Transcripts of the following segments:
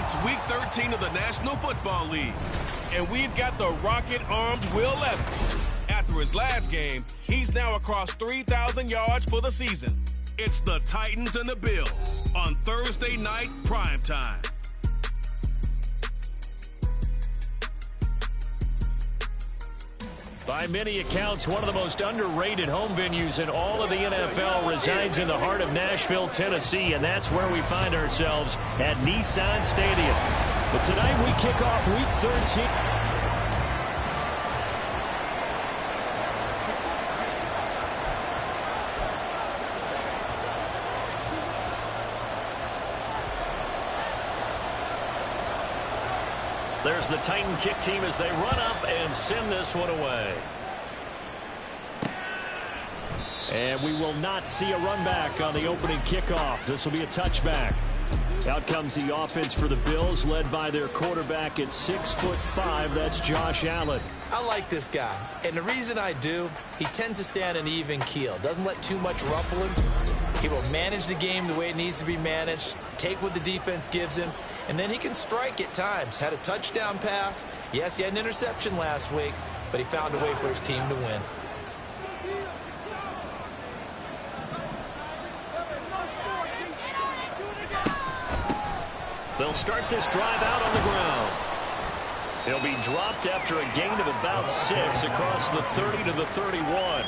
It's Week 13 of the National Football League, and we've got the rocket-armed Will Levis. After his last game, he's now across 3,000 yards for the season. It's the Titans and the Bills on Thursday night primetime. By many accounts, one of the most underrated home venues in all of the NFL resides in the heart of Nashville, Tennessee, and that's where we find ourselves at Nissan Stadium. But tonight we kick off Week 13. There's the Titan kick team as they run up and send this one away. And we will not see a run back on the opening kickoff. This will be a touchback. Out comes the offense for the Bills, led by their quarterback at 6'5". That's Josh Allen. I like this guy, and the reason I do, he tends to stay on an even keel. Doesn't let too much ruffle him. He will manage the game the way it needs to be managed, take what the defense gives him, and then he can strike at times. Had a touchdown pass. Yes, he had an interception last week, but he found a way for his team to win. They'll start this drive out on the ground. He'll be dropped after a gain of about 6 across the 30 to the 31.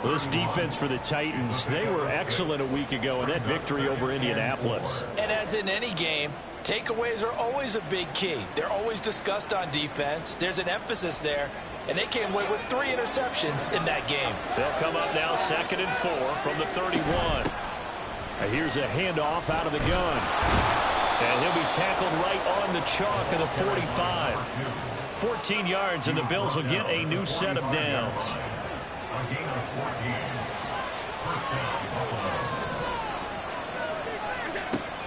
This defense for the Titans, they were excellent a week ago in that victory over Indianapolis. And as in any game, takeaways are always a big key. They're always discussed on defense. There's an emphasis there, and they came away with 3 interceptions in that game. They'll come up now 2nd and 4 from the 31. Here's a handoff out of the gun. And he'll be tackled right on the chalk of the 45. 14 yards, and the Bills will get a new set of downs.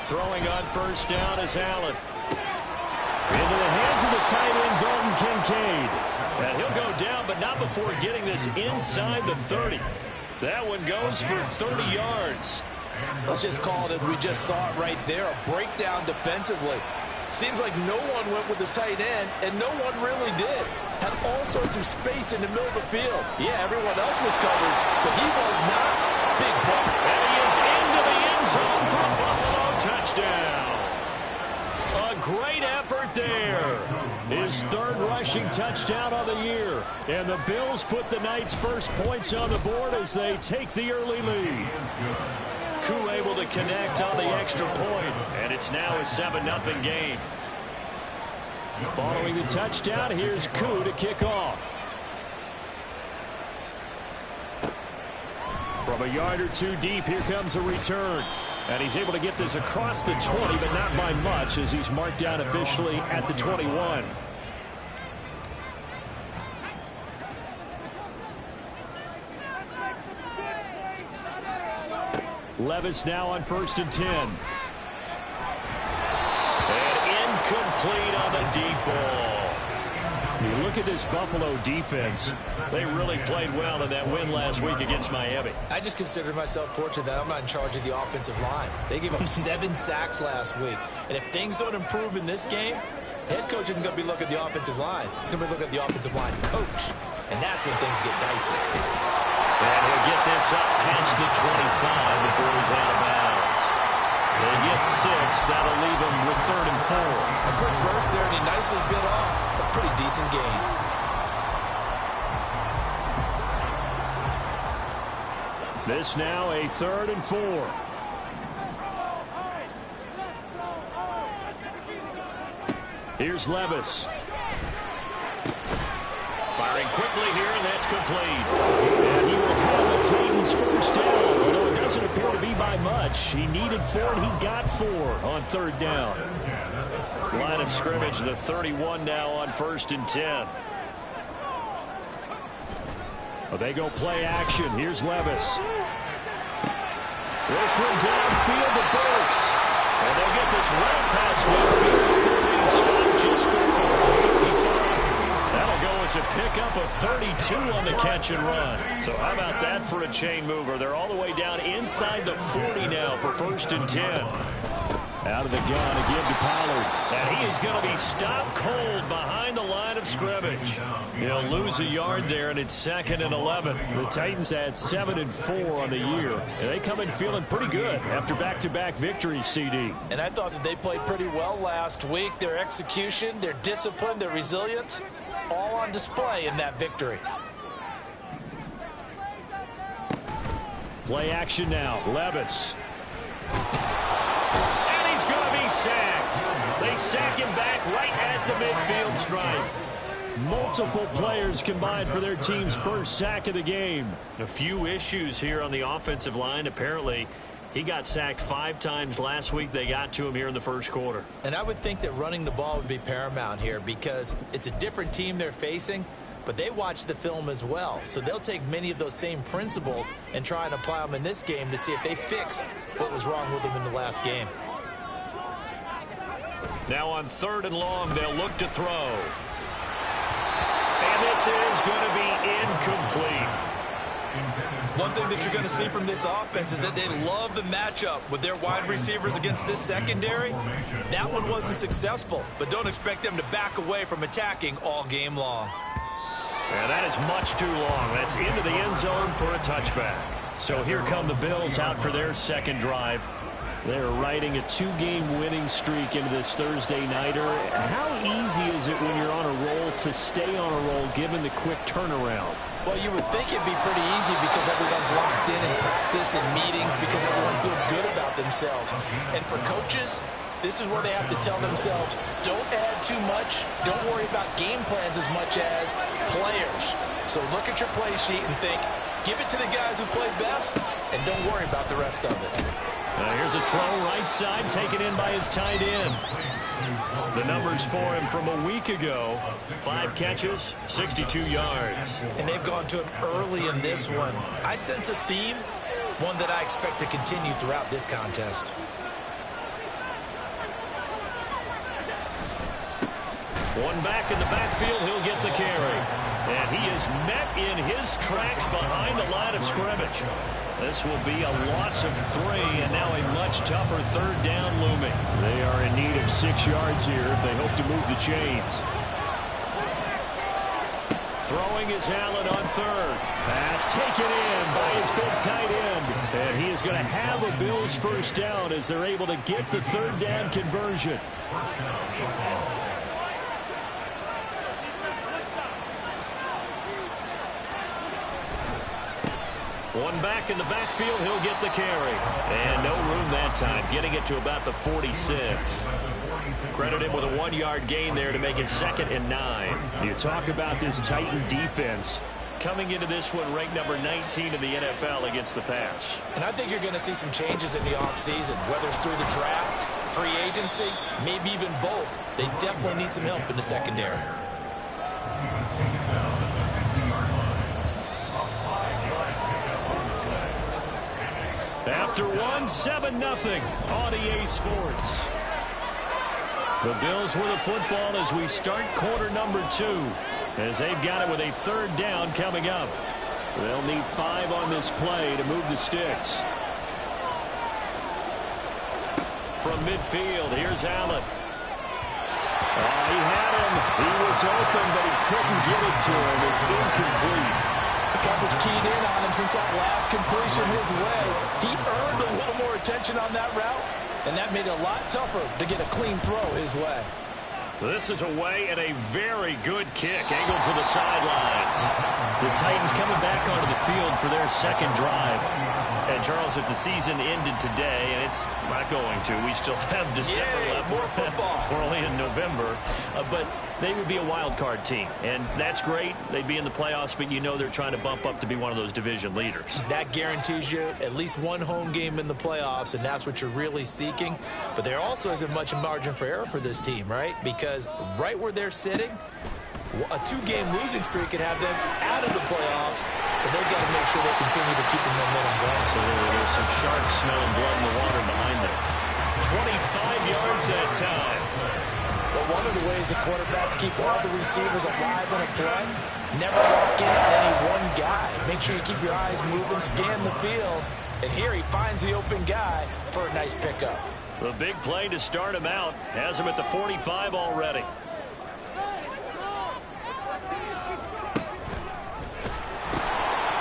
Throwing on first down is Allen. Into the hands of the tight end, Dalton Kincaid. And he'll go down, but not before getting this inside the 30. That one goes for 30 yards. Let's just call it as we just saw it right there, a breakdown defensively. Seems like no one went with the tight end, and no one really did. Had all sorts of space in the middle of the field. Yeah, everyone else was covered, but he was not. Big play. And he is into the end zone for a Buffalo touchdown. A great effort there. His 3rd rushing touchdown of the year. And the Bills put the night's first points on the board as they take the early lead. Koo able to connect on the extra point, and it's now a 7-0 game. Following the touchdown, here's Koo to kick off. From a yard or 2 deep, here comes a return. And he's able to get this across the 20, but not by much, as he's marked down officially at the 21. Levis now on 1st and 10. And incomplete on the deep ball. You look at this Buffalo defense. They really played well in that win last week against Miami. I just consider myself fortunate that I'm not in charge of the offensive line. They gave up 7 sacks last week. And if things don't improve in this game, head coach isn't going to be looking at the offensive line. He's going to be looking at the offensive line coach. And that's when things get dicey. And he'll get this up past the 25 before he's out of bounds. They get 6. That'll leave him with 3rd and 4. A quick burst there, and he nicely bit off a pretty decent gain. This now a 3rd and 4. Here's Levis. Firing quickly here, and that's complete. And he will have the Titans first down, although it doesn't appear to be by much. He needed 4, and he got 4 on 3rd down. Line of scrimmage, the 31 now on 1st and 10. Well, they go play action. Here's Levis. This one downfield to Burks. And they'll get this right past midfield before being stopped just before the 35. That'll go as a pickup of 32 on the catch and run. So how about that for a chain mover? They're all the way down inside the 40 now for 1st and 10. Out of the gun to give to Pollard. And he is going to be stopped cold behind the line of scrimmage. He'll lose a yard there, and it's 2nd and 11. The Titans had 7 and 4 on the year. And they come in feeling pretty good after back-to-back victories, CD. And I thought that they played pretty well last week. Their execution, their discipline, their resilience, all on display in that victory. Play action now. Levis. And he's going to be sacked. They sack him back right at the midfield stripe. Multiple players combined for their team's first sack of the game. A few issues here on the offensive line. Apparently, he got sacked 5 times last week. They got to him here in the first quarter. And I would think that running the ball would be paramount here because it's a different team they're facing, but they watch the film as well. So they'll take many of those same principles and try and apply them in this game to see if they fixed what was wrong with them in the last game. Now on 3rd and long, they'll look to throw. And this is going to be incomplete. One thing that you're going to see from this offense is that they love the matchup with their wide receivers against this secondary. That one wasn't successful, but don't expect them to back away from attacking all game long. And that is much too long. That's into the end zone for a touchback. So here come the Bills out for their second drive. They're riding a 2-game winning streak into this Thursday nighter. How easy is it when you're on a roll to stay on a roll given the quick turnaround? Well, you would think it'd be pretty easy because everyone's locked in practice and meetings because everyone feels good about themselves. And for coaches, this is where they have to tell themselves, don't add too much. Don't worry about game plans as much as players. So look at your play sheet and think, give it to the guys who played best, and don't worry about the rest of it. Here's a throw right side, taken in by his tight end. The numbers for him from a week ago, 5 catches, 62 yards. And they've gone to him early in this one. I sense a theme, one that I expect to continue throughout this contest. One back in the backfield, he'll get the carry. And he is met in his tracks behind the line of scrimmage. This will be a loss of 3, and now a much tougher 3rd down looming. They are in need of 6 yards here if they hope to move the chains. Throwing is Allen on 3rd. Pass taken in by his big tight end. And he is going to have a Bills first down as they're able to get the 3rd down conversion. One back in the backfield, he'll get the carry. And no room that time, getting it to about the 46. Credit him with a 1-yard gain there to make it 2nd and 9. You talk about this Titan defense coming into this one ranked number 19 in the NFL against the pass. And I think you're going to see some changes in the offseason, whether it's through the draft, free agency, maybe even both. They definitely need some help in the secondary. After 7-0 on EA Sports. The Bills with the football as we start quarter number 2, as they've got it with a 3rd down coming up. They'll need 5 on this play to move the sticks. From midfield, here's Allen. He had him. He was open, but he couldn't get it to him. It's incomplete. Coverage keyed in on him since that last completion his way. He earned a little more attention on that route, and that made it a lot tougher to get a clean throw his way. This is away and a very good kick, angled for the sidelines. The Titans coming back onto the field for their 2nd drive. And, Charles, if the season ended today, and it's not going to, we still have December left. More football. We're only in November. But they would be a wild card team, and that's great. They'd be in the playoffs, but you know they're trying to bump up to be one of those division leaders. That guarantees you at least one home game in the playoffs, and that's what you're really seeking. But there also isn't much margin for error for this team, right? Because right where they're sitting, a 2-game losing streak could have them out of the playoffs, so they've got to make sure they continue to keep the momentum going. Absolutely. There's some sharks smelling blood in the water behind them. 25 yards that time. But one of the ways the quarterbacks keep all the receivers alive in a play, never lock in on any one guy. Make sure you keep your eyes moving, scan the field, and here he finds the open guy for a nice pickup. The big play to start him out has him at the 45 already.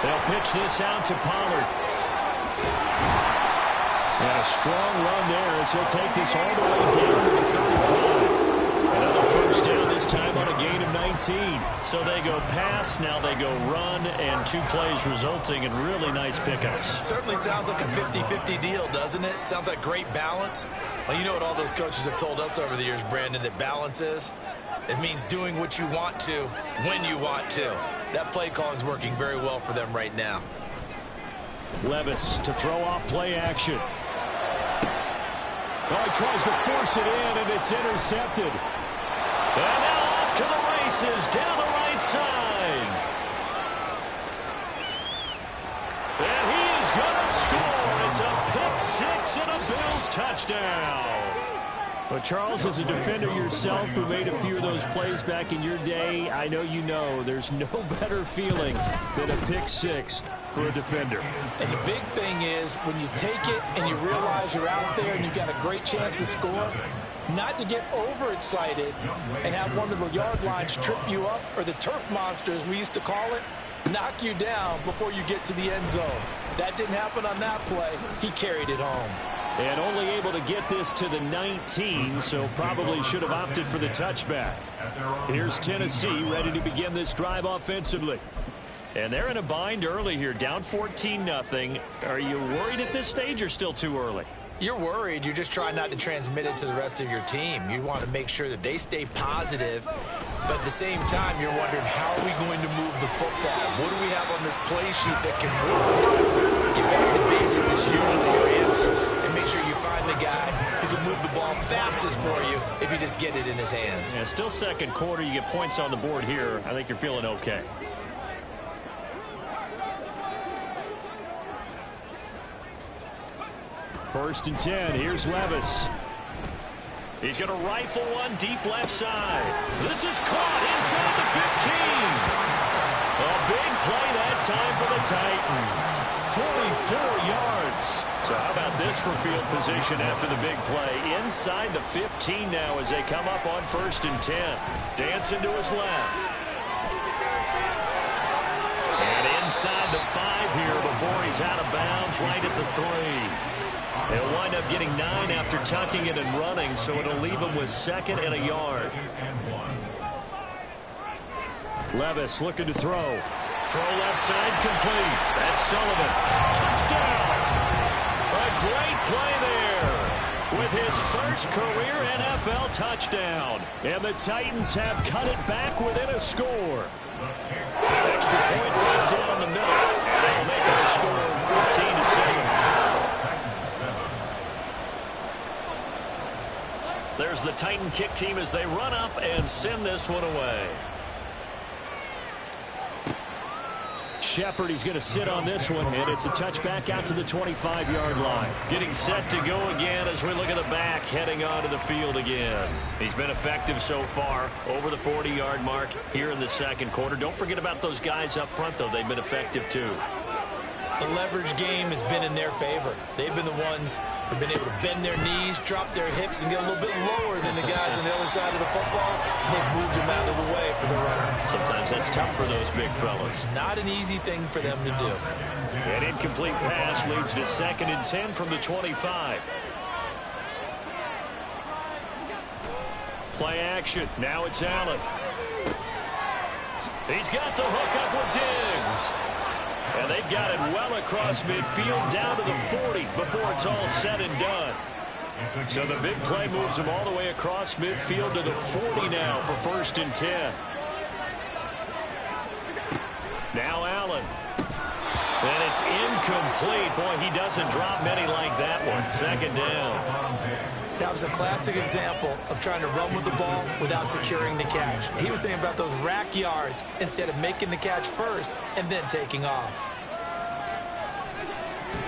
They'll pitch this out to Pollard. And a strong run there as he'll take this all the way down to the 35. Another first down, this time on a gain of 19. So they go pass, now they go run, and 2 plays resulting in really nice pickups. Certainly sounds like a 50-50 deal, doesn't it? Sounds like great balance. Well, you know what all those coaches have told us over the years, Brandon, that balance is? It means doing what you want to when you want to. That play calling is working very well for them right now. Levis to throw off play action. Oh, he tries to force it in, and it's intercepted. And now off to the races down the right side. And he is going to score. It's a pick 6 and a Bills touchdown. But Charles, as a defender yourself who made a few of those plays back in your day, I know you know there's no better feeling than a pick 6 for a defender. And the big thing is when you take it and you realize you're out there and you've got a great chance to score, not to get overexcited and have one of the yard lines trip you up, or the turf monster, as we used to call it, knock you down before you get to the end zone. That didn't happen on that play. He carried it home. And only able to get this to the 19, so probably should have opted for the touchback. Here's Tennessee ready to begin this drive offensively. And they're in a bind early here, down 14-0. Are you worried at this stage or still too early? You're worried. You're just trying not to transmit it to the rest of your team. You want to make sure that they stay positive, but at the same time, you're wondering, how are we going to move the football? What do we have on this play sheet that can work? Get back to basics is usually your answer, and make sure you find the guy who can move the ball fastest for you if you just get it in his hands. Yeah, still second quarter. You get points on the board here. I think you're feeling okay. First and 10. Here's Levis. He's going to rifle one deep left side. This is caught inside the 15. A big play that time for the Titans. 44 yards. So how about this for field position after the big play? Inside the 15 now as they come up on first and 10. Dancing to his left. And inside the 5 here before he's out of bounds right at the 3. He'll wind up getting 9 after tucking it and running, so it'll leave him with 2nd and a yard. Levis looking to throw. Throw left side complete. That's Sullivan. Touchdown! A great play there with his first career NFL touchdown. And the Titans have cut it back within a score. Extra point right down the middle. And they'll make it a score of 14-7. There's the Titan kick team as they run up and send this one away. Shepard, he's going to sit on this one, and it's a touchback out to the 25-yard line. Getting set to go again as we look at the back, heading onto the field again. He's been effective so far, over the 40-yard mark here in the second quarter. Don't forget about those guys up front, though. They've been effective, too. The leverage game has been in their favor. They've been the ones who've been able to bend their knees, drop their hips, and get a little bit lower than the guys on the other side of the football. And they've moved them out of the way for the runner. Sometimes that's tough for those big fellas. Not an easy thing for them to do. An incomplete pass leads to 2nd and 10 from the 25. Play action. Now it's Allen. He's got the hook up with Diggs. And they've got it well across midfield down to the 40 before it's all said and done. So the big play moves them all the way across midfield to the 40 now for 1st and 10. Now Allen. And it's incomplete. Boy, he doesn't drop many like that one. 2nd down. That was a classic example of trying to run with the ball without securing the catch. He was thinking about those rack yards instead of making the catch first and then taking off.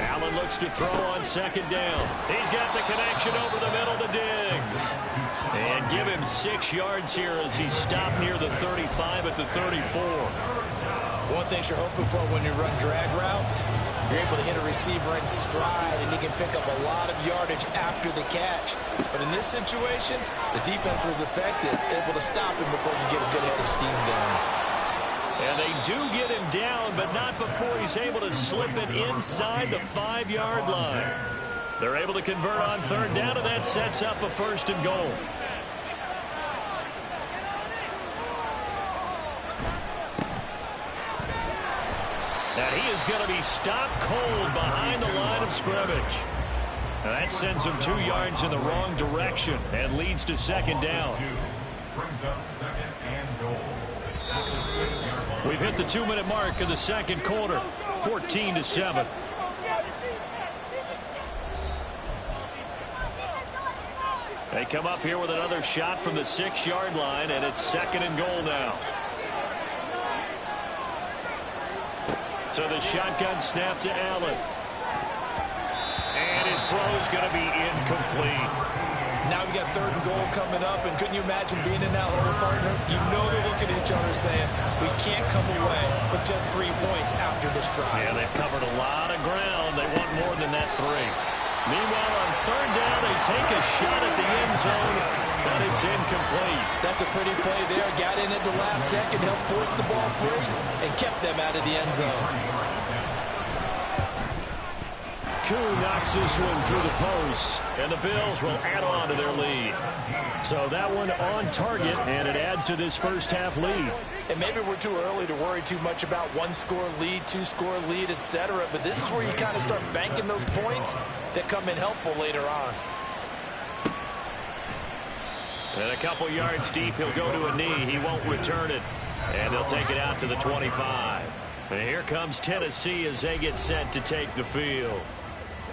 Allen looks to throw on 2nd down. He's got the connection over the middle to Diggs. And give him 6 yards here as he's stopped near the 35 at the 34. One thing you're hoping for when you run drag routes, you're able to hit a receiver in stride, and he can pick up a lot of yardage after the catch. But in this situation, the defense was effective, able to stop him before you get a good head of steam going. And they do get him down, but not before he's able to slip it inside the 5-yard line. They're able to convert on third down, and that sets up a 1st and goal. And he is going to be stopped cold behind the line of scrimmage. And that sends him 2 yards in the wrong direction and leads to 2nd down. We've hit the 2-minute mark in the 2nd quarter, 14-7. They come up here with another shot from the 6-yard line, and it's 2nd and goal now. So the shotgun snap to Allen. And his throw is going to be incomplete. Now we got 3rd and goal coming up, and couldn't you imagine being in that hole, partner? You know they're looking at each other saying, we can't come away with just 3 points after this drive. Yeah, they've covered a lot of ground. They want more than that 3. Meanwhile, on 3rd down, they take a shot at the end zone, but it's incomplete. That's a pretty play there. Got in at the last second, helped force the ball free, and kept them out of the end zone. Koo knocks this one through the post, and the Bills will add on to their lead. So that one on target, and it adds to this first half lead. And maybe we're too early to worry too much about 1-score lead, 2-score lead, etc. But this is where you kind of start banking those points that come in helpful later on. And a couple yards deep, he'll go to a knee. He won't return it. And they'll take it out to the 25. And here comes Tennessee as they get set to take the field.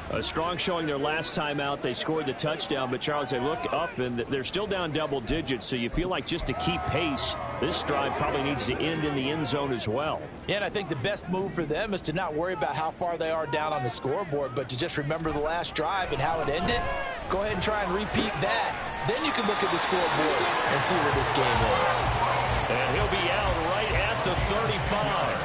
A strong showing their last time out. They scored the touchdown, but Charles, they look up and they're still down double digits, so you feel like just to keep pace, this drive probably needs to end in the end zone as well. Yeah, and I think the best move for them is to not worry about how far they are down on the scoreboard, but to just remember the last drive and how it ended. Go ahead and try and repeat that. Then you can look at the scoreboard and see where this game is. And he'll be out right at the 35.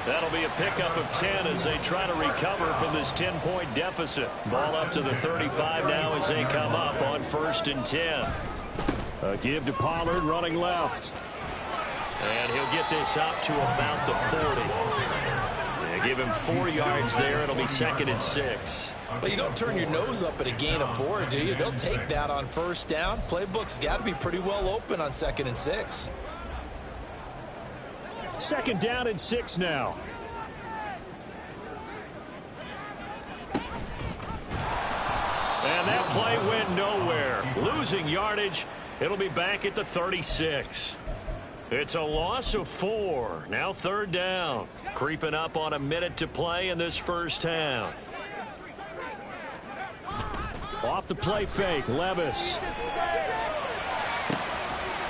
That'll be a pickup of 10 as they try to recover from this 10-point deficit. Ball up to the 35 now as they come up on 1st and 10. A give to Pollard running left. And he'll get this up to about the 40. They give him 4 yards there. It'll be 2nd and 6. Well, you don't turn your nose up at a gain of 4, do you? They'll take that on 1st down. Playbook's got to be pretty well open on 2nd and 6. 2nd down and 6 now. And that play went nowhere. Losing yardage. It'll be back at the 36. It's a loss of 4. Now 3rd down. Creeping up on a minute to play in this first half. Off the play fake, Levis.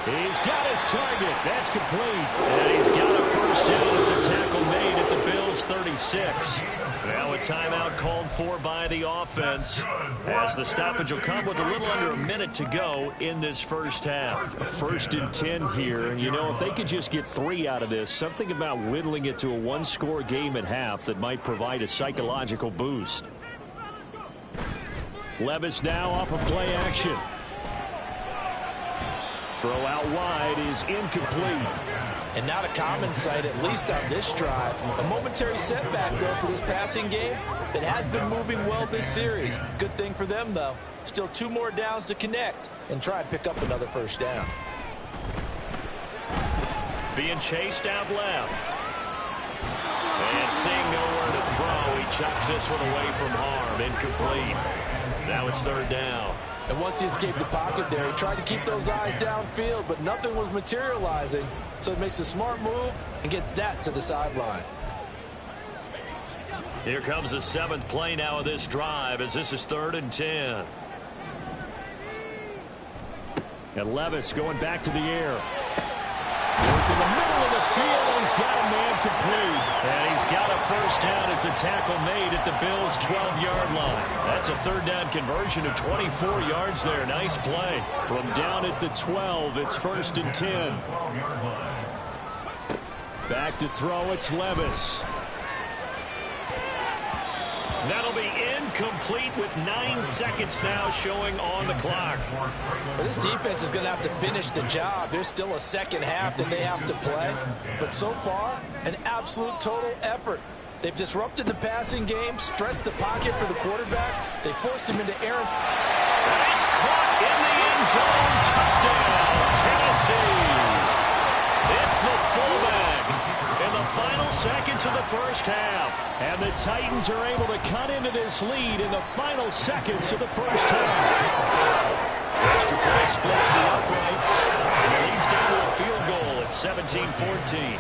He's got his target. That's complete. And he's got a 1st down as a tackle made at the Bills' 36. Now a timeout called for by the offense as the stoppage will come with a little under a minute to go in this first half. A 1st and 10 here. And, you know, if they could just get 3 out of this, something about whittling it to a 1-score game at half that might provide a psychological boost. Levis now off of play action. Throw out wide is incomplete. And not a common sight, at least on this drive. A momentary setback, though, for this passing game that has been moving well this series. Good thing for them, though. Still 2 more downs to connect and try and pick up another 1st down. Being chased out left. And seeing nowhere to throw, he chucks this one away from harm. Incomplete. Now it's 3rd down. And once he escaped the pocket there, he tried to keep those eyes downfield, but nothing was materializing. So he makes a smart move and gets that to the sideline. Here comes the 7th play now of this drive as this is 3rd and 10. And Levis going back to the air. Work in the middle of the field, and he's got a man complete. And he's got a 1st down as a tackle made at the Bills' 12-yard line. That's a 3rd down conversion of 24 yards there. Nice play. From down at the 12, it's 1st and 10. Back to throw, it's Levis. That'll be incomplete with 9 seconds now showing on the clock. Well, this defense is going to have to finish the job. There's still a second half that they have to play. But so far, an absolute total effort. They've disrupted the passing game, stressed the pocket for the quarterback. They forced him into Aaron. And it's caught in the end zone. Touchdown, Tennessee. It's the fullback in the final seconds of the first half. And the Titans are able to cut into this lead in the final seconds of the first half. Extra point splits the uprights and leads down to a field goal at 17-14.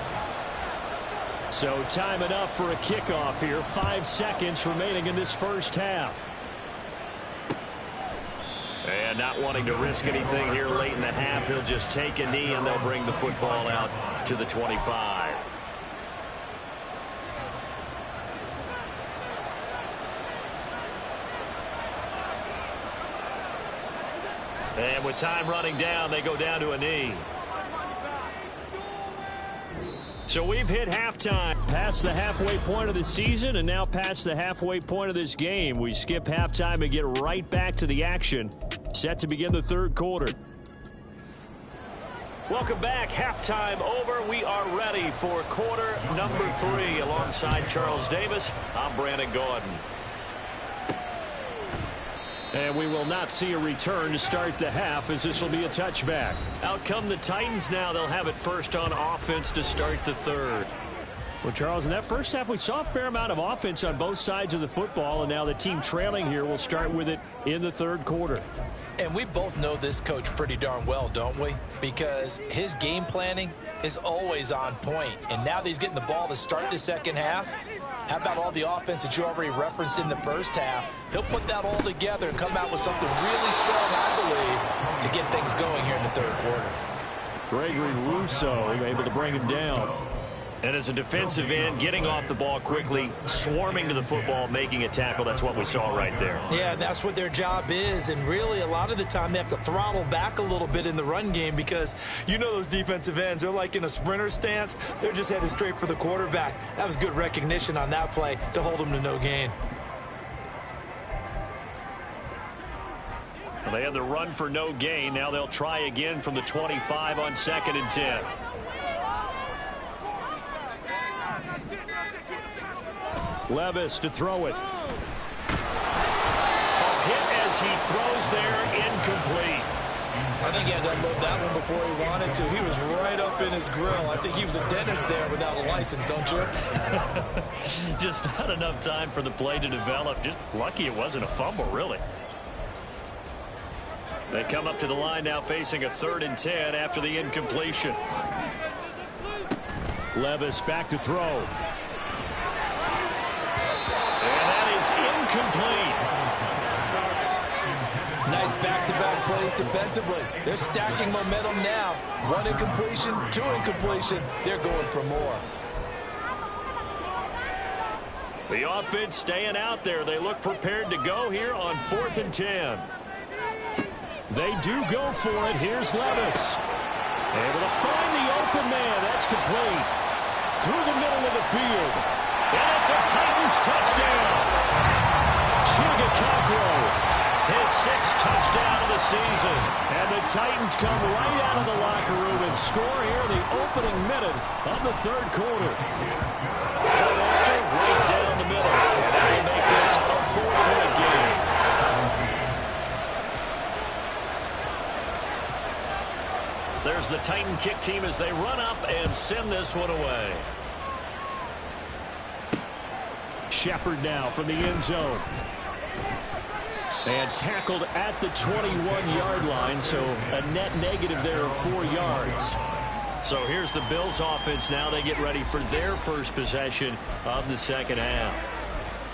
So time enough for a kickoff here. 5 seconds remaining in this first half. And not wanting to risk anything here late in the half, he'll just take a knee and they'll bring the football out to the 25. And with time running down, they go down to a knee. So we've hit halftime, past the halfway point of the season, and now past the halfway point of this game. We skip halftime and get right back to the action. Set to begin the third quarter. Welcome back. Halftime over. We are ready for quarter number 3. Alongside Charles Davis, I'm Brandon Gaudin. And we will not see a return to start the half, as this will be a touchback. Out come the Titans now. They'll have it first on offense to start the third. Well, Charles, in that first half, we saw a fair amount of offense on both sides of the football, and now the team trailing here will start with it in the third quarter. And we both know this coach pretty darn well, don't we? Because his game planning is always on point. And now that he's getting the ball to start the second half, how about all the offense that you already referenced in the first half? He'll put that all together and come out with something really strong, I believe, to get things going here in the third quarter. Gregory Rousseau able to bring him down. And as a defensive end, getting off the ball quickly, swarming to the football, making a tackle, that's what we saw right there. Yeah, that's what their job is. And really, a lot of the time, they have to throttle back a little bit in the run game because you know those defensive ends, they're like in a sprinter stance. They're just headed straight for the quarterback. That was good recognition on that play to hold them to no gain. Well, they had the run for no gain. Now they'll try again from the 25 on 2nd and 10. Levis to throw it. A hit as he throws there, incomplete. I think he had to unload that one before he wanted to. He was right up in his grill. I think he was a dentist there without a license, don't you? Just not enough time for the play to develop. Just lucky it wasn't a fumble, really. They come up to the line now facing a 3rd and 10 after the incompletion. Levis back to throw. Incomplete. Nice back-to-back plays defensively. They're stacking momentum now. 1 incompletion, 2 incompletion. They're going for more. The offense staying out there. They look prepared to go here on 4th and 10. They do go for it. Here's Levis. Able to find the open man. That's complete. Through the middle of the field. And it's a Titans touchdown. Chigakakro, his 6th touchdown of the season. And the Titans come right out of the locker room and score here in the opening minute of the third quarter. After right down the middle. And that will make this a 4-point game. There's the Titan kick team as they run up and send this one away. Shepard now from the end zone. And tackled at the 21-yard line, so a net negative there of 4 yards. So here's the Bills offense now. They get ready for their first possession of the second half.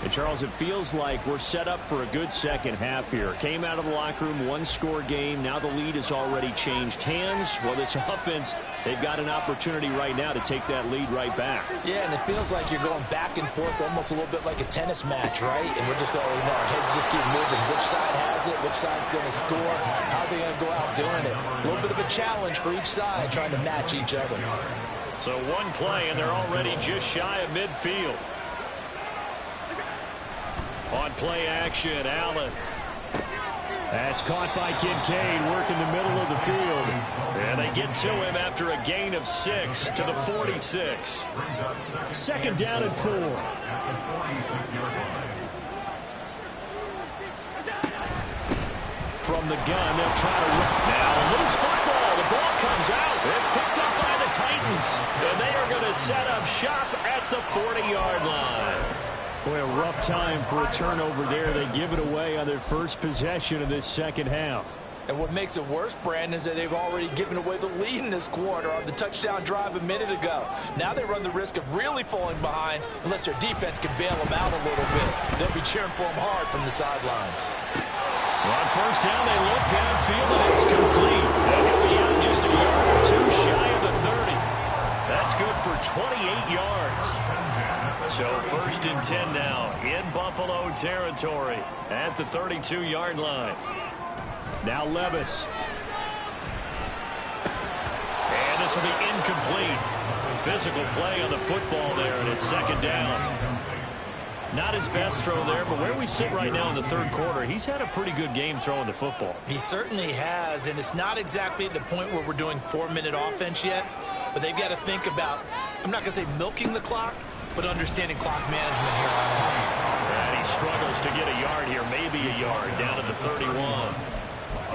And Charles, it feels like we're set up for a good second half here. Came out of the locker room, 1-score game. Now the lead has already changed hands. Well, this offense, they've got an opportunity right now to take that lead right back. Yeah, and it feels like you're going back and forth almost a little bit like a tennis match, right? And we're just all, our heads just keep moving. Which side has it? Which side's going to score? How are they going to go out doing it? A little bit of a challenge for each side, trying to match each other. So one play, and they're already just shy of midfield. On play action, Allen. That's caught by Kincaid, working the middle of the field. And they get to him after a gain of 6 to the 46. Second down and 4. From the gun, they'll try to run. Now, loose football. The ball comes out. It's picked up by the Titans. And they are going to set up shop at the 40-yard line. Boy, a rough time for a turnover there. They give it away on their first possession of this second half. And what makes it worse, Brandon, is that they've already given away the lead in this quarter on the touchdown drive a minute ago. Now they run the risk of really falling behind unless their defense can bail them out a little bit. They'll be cheering for them hard from the sidelines. On first down, they look downfield, and it's complete. And he'll be out just a yard or two shy of the 30. That's good for 28 yards. So first and 10 now in Buffalo territory at the 32-yard line. Now Levis. And this will be incomplete. Physical play on the football there, and it's second down. Not his best throw there, but where we sit right now in the third quarter, he's had a pretty good game throwing the football. He certainly has, and it's not exactly at the point where we're doing 4-minute offense yet, but they've got to think about, I'm not going to say milking the clock, but understanding clock management here on out. And he struggles to get a yard here, maybe a yard, down at the 31.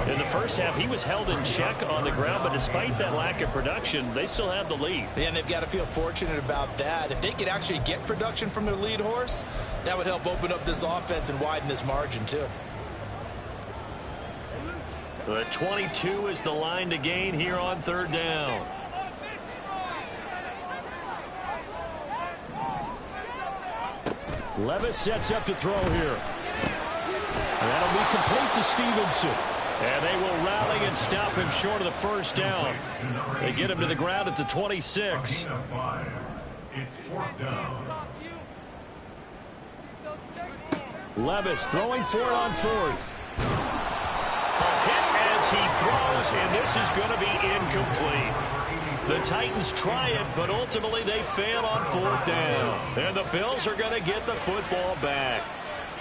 In the first half, he was held in check on the ground, but despite that lack of production, they still have the lead. Yeah, and they've got to feel fortunate about that. If they could actually get production from their lead horse, that would help open up this offense and widen this margin, too. The 22 is the line to gain here on third down. Levis sets up to throw here. And that'll be complete to Stevenson. And they will rally and stop him short of the first down. They get him to the ground at the 26. Levis throwing for it on fourth. A hit as he throws, and this is going to be incomplete. The Titans try it, but ultimately they fail on fourth down. And the Bills are going to get the football back.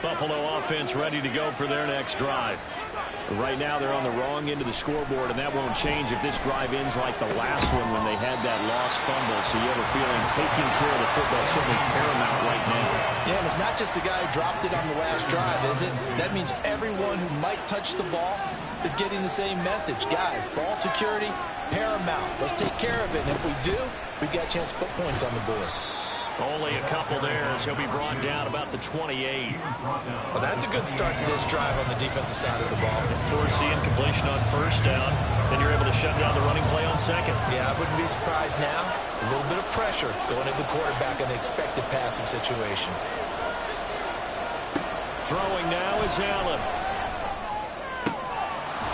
Buffalo offense ready to go for their next drive. Right now they're on the wrong end of the scoreboard, and that won't change if this drive ends like the last one when they had that lost fumble. So you have a feeling taking care of the football is certainly paramount right now. Yeah, and it's not just the guy who dropped it on the last drive, is it? That means everyone who might touch the ball is getting the same message. Guys, ball security, paramount. Let's take care of it. And if we do, we've got a chance to put points on the board. Only a couple there as he'll be brought down about the 28. Well, that's a good start to this drive on the defensive side of the ball. Force the incompletion on first down. Then you're able to shut down the running play on second. Yeah, I wouldn't be surprised now. A little bit of pressure going to the quarterback in the expected passing situation. Throwing now is Allen.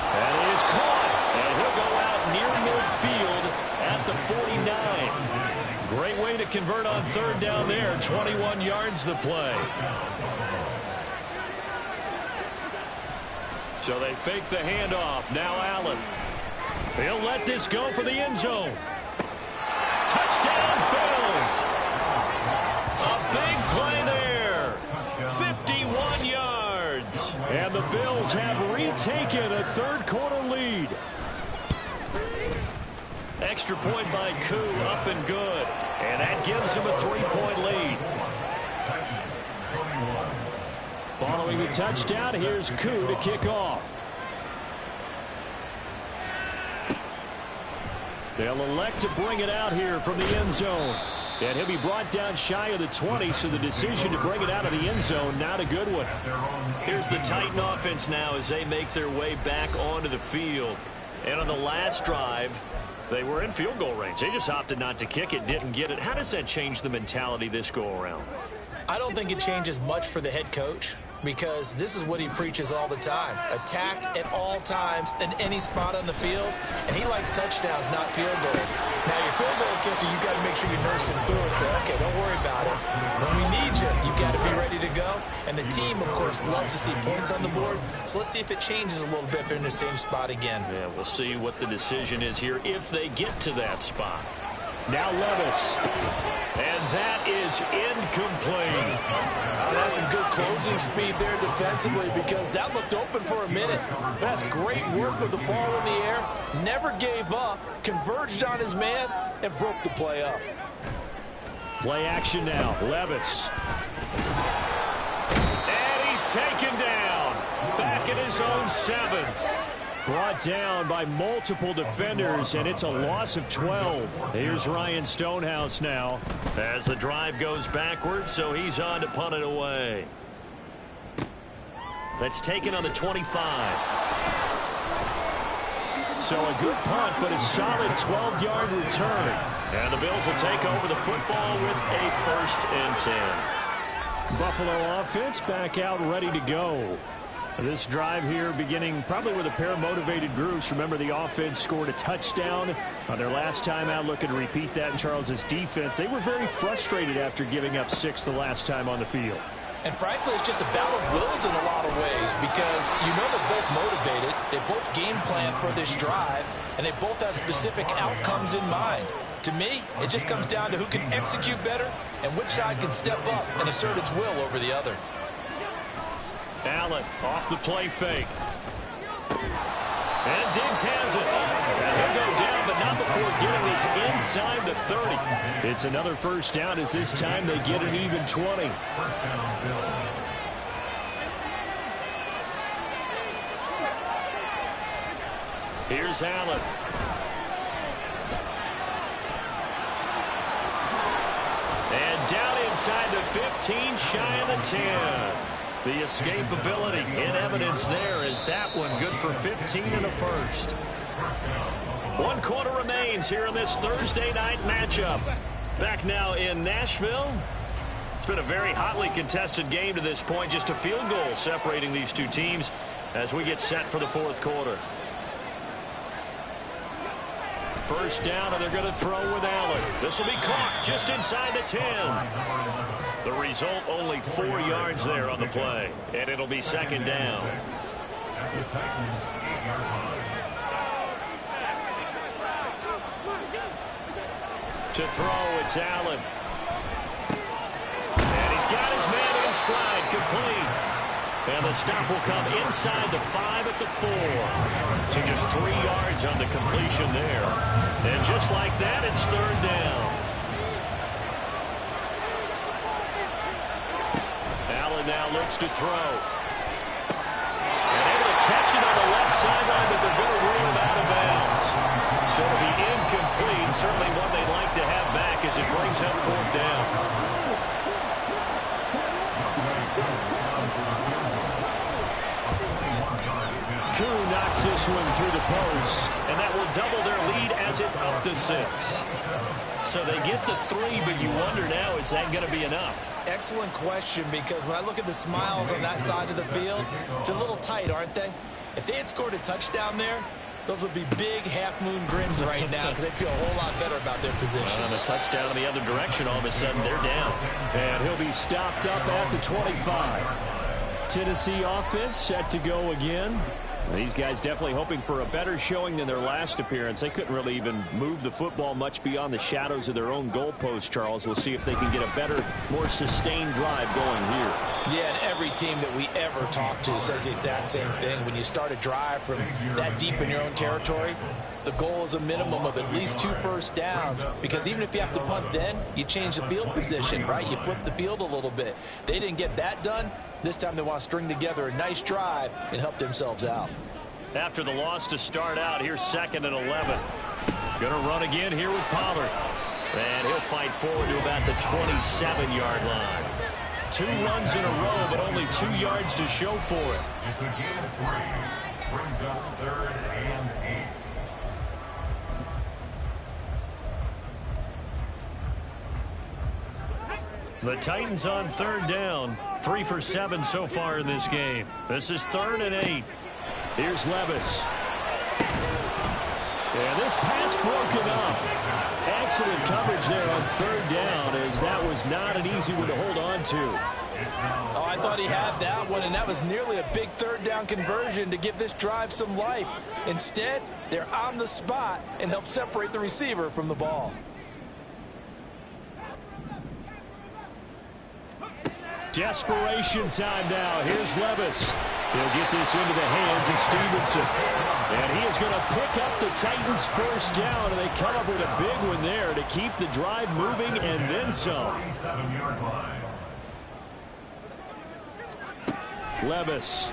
And he is caught. And he'll go out near midfield at the 49. Great way to convert on third down there. 21 yards the play. So they fake the handoff. Now Allen. He'll let this go for the end zone. Touchdown Bills. A big play there. 51 yards. And the Bills have retaken a third quarter lead. Extra point by Koo, up and good. And that gives him a 3-point lead. Following the touchdown, here's Koo to kick off. They'll elect to bring it out here from the end zone. And he'll be brought down shy of the 20, so the decision to bring it out of the end zone, not a good one. Here's the Titan offense now as they make their way back onto the field. And on the last drive, they were in field goal range. They just opted not to kick it, didn't get it. How does that change the mentality this go-around? I don't think it changes much for the head coach because this is what he preaches all the time. Attack at all times in any spot on the field, and he likes touchdowns, not field goals. Now, your field goal kicker, you got to make sure you nurse him through and say, okay, don't worry about it. When we need you, you've got to be ready to go. And the team, of course, loves to see points on the board. So let's see if it changes a little bit if they're in the same spot again. Yeah, we'll see what the decision is here if they get to that spot. Now Levis. And that is incomplete. Oh, that's some good closing speed there defensively because that looked open for a minute. That's great work with the ball in the air. Never gave up, converged on his man, and broke the play up. Play action now. Levis. And he's taken down. Back at his own 7. Brought down by multiple defenders, and it's a loss of 12. Here's Ryan Stonehouse now. As the drive goes backwards, so he's on to punt it away. That's taken on the 25. So a good punt, but a solid 12-yard return. And the Bills will take over the football with a 1st and 10. Buffalo offense back out ready to go. This drive here beginning probably with a pair of motivated groups. Remember, the offense scored a touchdown on their last time out. Looking to repeat that in Charles's defense. They were very frustrated after giving up 6 the last time on the field. And frankly, it's just a battle of wills in a lot of ways because you know they're both motivated. They both game plan for this drive, and they both have specific outcomes in mind. To me, it just comes down to who can execute better and which side can step up and assert its will over the other. Allen off the play fake. And Diggs has it. And he'll go down, but not before getting this inside the 30. It's another 1st down as this time they get an even 20. Here's Allen. And down inside the 15, shy of the 10. The escapability in evidence there is that one good for 15 and a 1st. 1 quarter remains here in this Thursday night matchup. Back now in Nashville. It's been a very hotly contested game to this point. Just a field goal separating these two teams as we get set for the 4th quarter. 1st down, and they're going to throw with Allen. This will be caught just inside the 10. The result, only 4 yards there on the play, and it'll be 2nd down. To throw, it's Allen. And he's got his man in stride, complete. And the stop will come inside the 5 at the 4. So just 3 yards on the completion there. And just like that, it's 3rd down. Allen now looks to throw. And able to catch it on the left sideline, but they're going to rule him out of bounds. So it'll be incomplete. Certainly one they'd like to have back as it brings up 4th down. Koo knocks this one through the post, and that will double their lead as it's up to 6. So they get the 3, but you wonder now, is that going to be enough? Excellent question, because when I look at the smiles on that side of the field, it's a little tight, aren't they? If they had scored a touchdown there, those would be big half-moon grins right now because they'd feel a whole lot better about their position. On a touchdown in the other direction, all of a sudden they're down. And he'll be stopped up at the 25. Tennessee offense set to go again. These guys definitely hoping for a better showing than their last appearance. They couldn't really even move the football much beyond the shadows of their own goalpost, Charles. We'll see if they can get a better, more sustained drive going here. Yeah, and every team that we ever talk to says the exact same thing. When you start a drive from that deep in your own territory, the goal is a minimum of at least 2 first downs, because even if you have to punt then, you change the field position, right? You flip the field a little bit. They didn't get that done. This time they want to string together a nice drive and help themselves out. After the loss to start out, here's 2nd and 11. Going to run again here with Pollard. And he'll fight forward to about the 27-yard line. 2 runs in a row, but only 2 yards to show for it. Brings up 3rd and 8. The Titans on 3rd down. 3 for 7 so far in this game. This is 3rd and 8. Here's Levis. And this pass broken up. Excellent coverage there on 3rd down, as that was not an easy one to hold on to. Oh, I thought he had that one, and that was nearly a big 3rd down conversion to give this drive some life. Instead, they're on the spot and help separate the receiver from the ball. desperation time now. Here's Levis. He'll get this into the hands of Stevenson. And he is going to pick up the Titans' first down, and they come up with a big one there to keep the drive moving and then some. Levis.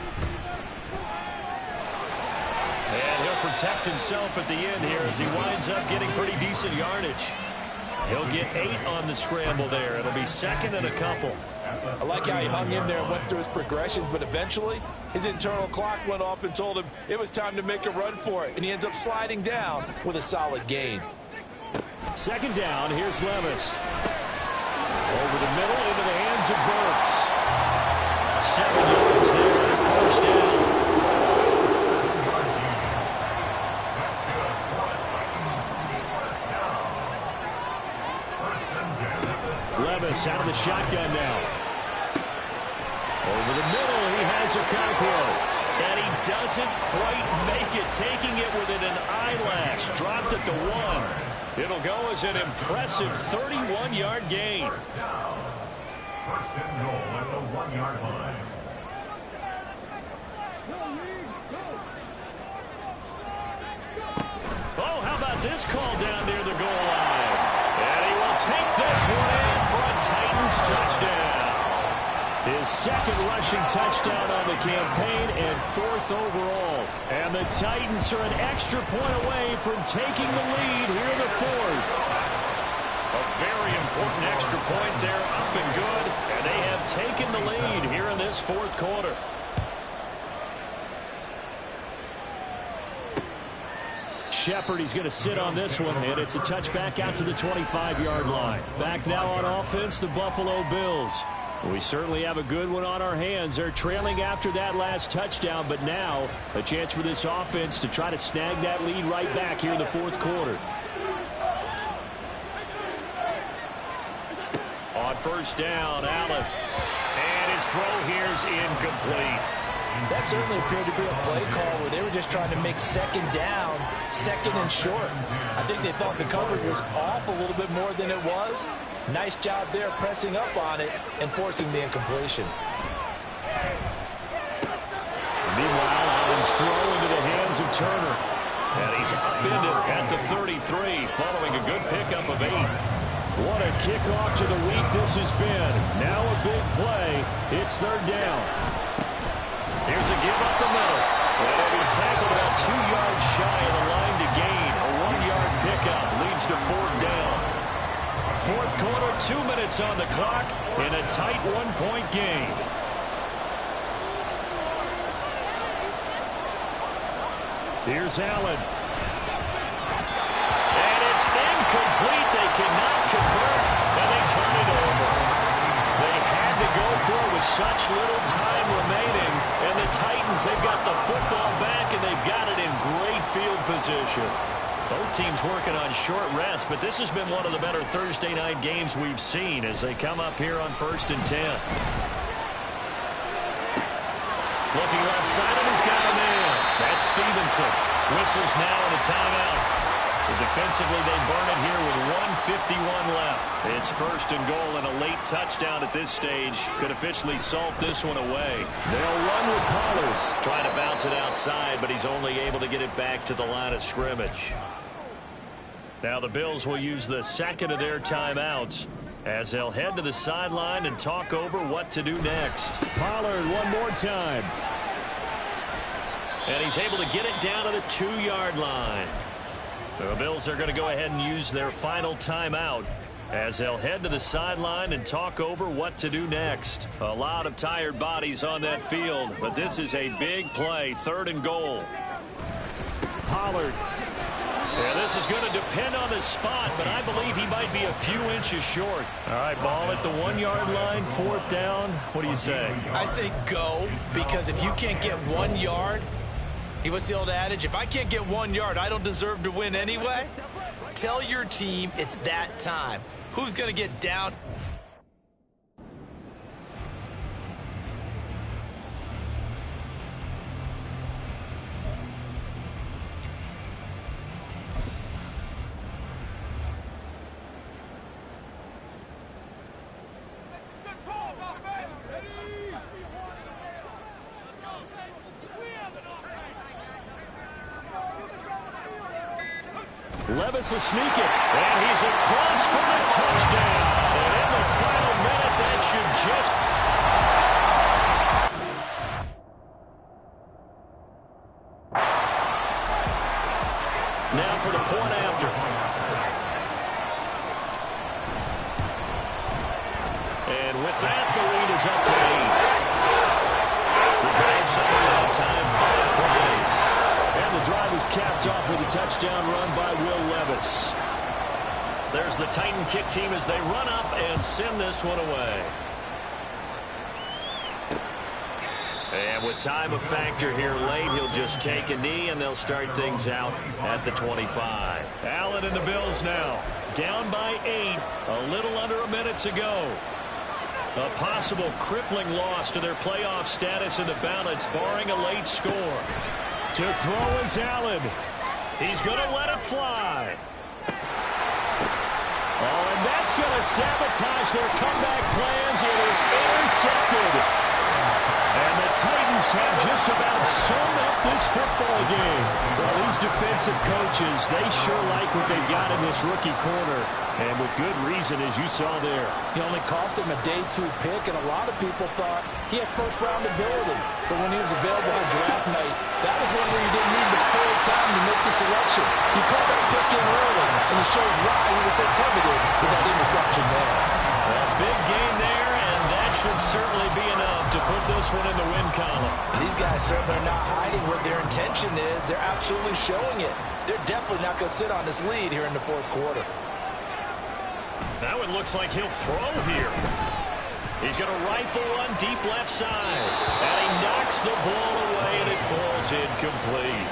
And he'll protect himself at the end here as he winds up getting pretty decent yardage. He'll get 8 on the scramble there. It'll be second and a couple. I like how he hung in there and went through his progressions, but eventually his internal clock went off and told him it was time to make a run for it, and he ends up sliding down with a solid gain. Second down, here's Levis. Over the middle into the hands of Burks. 7 yards there at first down. Levis out of the shotgun now. Over the middle, he has Okonkwo. And he doesn't quite make it, taking it within an eyelash. Dropped at the 1. It'll go as an impressive 31-yard gain. First and goal at the 1-yard line. Oh, how about this call down near the goal line? And he will take this one in for a Titans touchdown. His second rushing touchdown on the campaign and 4th overall. And the Titans are an extra point away from taking the lead here in the 4th. A very important extra point there, up and good. And they have taken the lead here in this 4th quarter. Shepard, he's going to sit on this one, and it's a touchback out to the 25-yard line. Back now on offense, the Buffalo Bills. We certainly have a good one on our hands. They're trailing after that last touchdown, but now a chance for this offense to try to snag that lead right back here in the 4th quarter. On first down, Allen. And his throw here is incomplete. That certainly appeared to be a play call where they were just trying to make second down, second and short. I think they thought the coverage was off a little bit more than it was. Nice job there pressing up on it and forcing the incompletion. Meanwhile, Allen's throw into the hands of Turner. And he's upended at the 33 following a good pickup of 8. What a kickoff to the week this has been. Now a big play. It's 3rd down. Here's a give up the middle. And he'll be tackled about 2 yards shy of the line to gain. A 1-yard pickup leads to 4th down. 4th quarter, 2 minutes on the clock in a tight 1-point game. Here's Allen. And it's incomplete. They cannot convert, and they turn it over. They had to go for it with such little time remaining. And the Titans, they've got the football back, and they've got it in great field position. Both teams working on short rest, but this has been one of the better Thursday night games we've seen as they come up here on 1st and 10. Looking left side, and he's got a man. That's Stevenson. Whistles now in a timeout. So defensively, they burn it here with 1:51 left. It's 1st and goal, and a late touchdown at this stage could officially salt this one away. They'll run with Pollard, trying to bounce it outside, but he's only able to get it back to the line of scrimmage. Now the Bills will use the second of their timeouts as they'll head to the sideline and talk over what to do next. Pollard one more time. And he's able to get it down to the 2-yard line. The Bills are going to go ahead and use their final timeout as they'll head to the sideline and talk over what to do next. A lot of tired bodies on that field, but this is a big play, 3rd and goal. Pollard. Yeah, this is going to depend on the spot, but I believe he might be a few inches short. All right, ball at the 1-yard line, 4th down. What do you say? I say go, because if you can't get 1 yard, what's the old adage? If I can't get 1 yard, I don't deserve to win anyway. Tell your team it's that time. Who's going to get down? Levis will sneak it, and he's across for the touchdown. And in the final minute, that should just... Now for the point after. And with that, the lead is up to 8. The drive started at time 5 plays. And the drive is capped off with a touchdown run by Will Levis. There's the Titan kick team as they run up and send this one away. And with time a factor here late, he'll just take a knee and they'll start things out at the 25. Allen and the Bills now down by 8, a little under a minute to go. A possible crippling loss to their playoff status in the balance, barring a late score. To throw is Allen. He's going to let it fly. Oh, and that's going to sabotage their comeback plans. It is intercepted. And the Titans have just about summed up this football game. Well, these defensive coaches, they sure like what they've got in this rookie corner. And with good reason, as you saw there. He only cost him a day 2 pick, and a lot of people thought he had first-round ability. But when he was available on draft night, that was one where you didn't need the full time to make the selection. He called that pick in early, and it shows why he was so coveted with that interception there. A big game there, and that should certainly be enough to put this one in the win column. These guys certainly are not hiding what their intention is. They're absolutely showing it. They're definitely not going to sit on this lead here in the fourth quarter. That one looks like he'll throw here. He's going to rifle one deep left side. And he knocks the ball away, and it falls incomplete.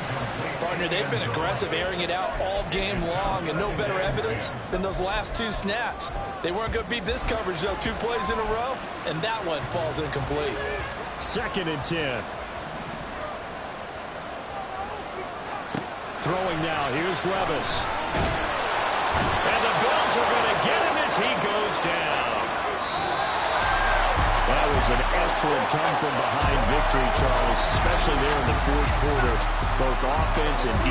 Partner, they've been aggressive, airing it out all game long, and no better evidence than those last 2 snaps. They weren't going to beat this coverage, though, 2 plays in a row, and that one falls incomplete. 2nd and 10. Throwing now, here's Levis. And the Bills are going to get him as he goes down. That was an excellent come-from-behind victory, Charles, especially there in the fourth quarter. Both offense and defense.